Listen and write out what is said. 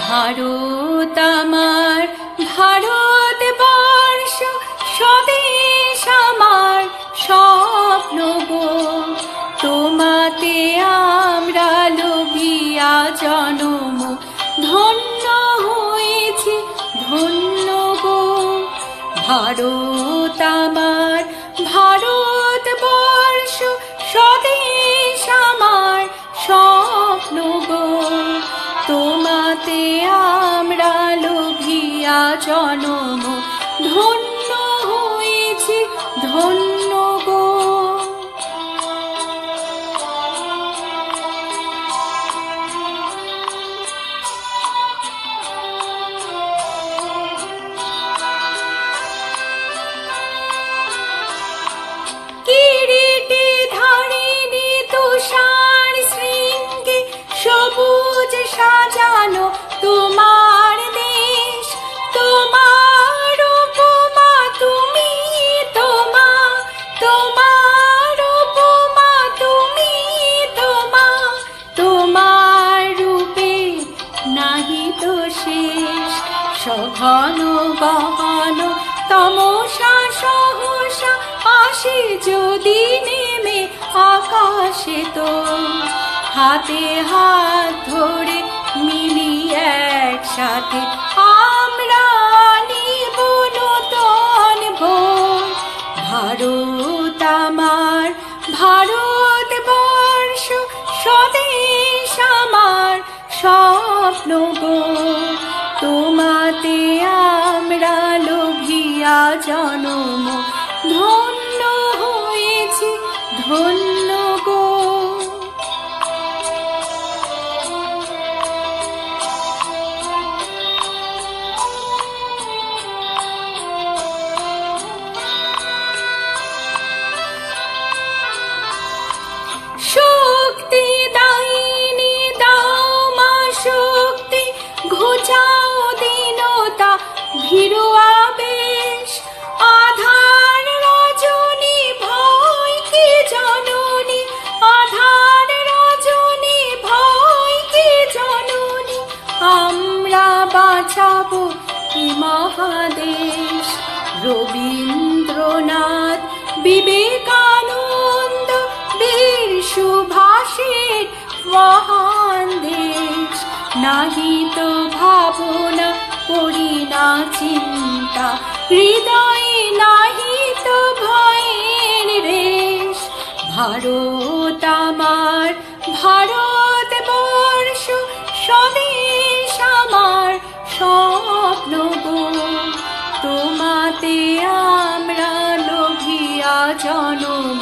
ভারত আমার ভারতবর্ষ, স্বদেশ আমার স্বপ্ন গো। তোমাতে আমরা লোভিয়া জনম, ধন্য হয়েছি ধন্য গো। ভারত আমার ভারতবর্ষ, স্বদেশ আমার স্বপ্ন গো। তোমাতে আমরা লোভিয়া জনম, ধন্য হয়েছি ধন্য গো। কিরীটে ধারিণী তুষার শৃঙ্গে, সবুজ সাজানো তোমার দেশ। তোমার উপমা তুমি, তোমার উপমা তুমি, তোমার রূপে নাহি তো শেষ। সঘন গহন তমসা সহসা আসে যদি নেমে আকাশে, তো হাতে হাত ধরে মিলি একসাথে আমরা নিব নূতন ভোর। ভারত আমার ভারতবর্ষ, স্বদেশ আমার স্বপ্ন গো। তোমাতে আমরা লোভিয়া জনম, ধন্য হয়েছি ধন্য গো। শক্তি দায়িনী দাও মা শক্তি, ঘুচাও দীনতা ভীরু আবেশ। আধার রজনী ভয় কি জননী, আধার রজনী ভয় কি জননী। আমরা বাঁচাবো কি মহাদেশ। রবীন্দ্রনাথ, বিবেকানন্দ, বীর সুভাষের মহান দেশ। নাহি তো ভাবনা, করি না চিন্তা, হৃদয়ে নাহি তো ভয়ের রেশ। ভারত আমার ভারতবর্ষ, স্বদেশ আমার স্বপ্ন গো। তোমাতে আমরা লোভিয়া জনম,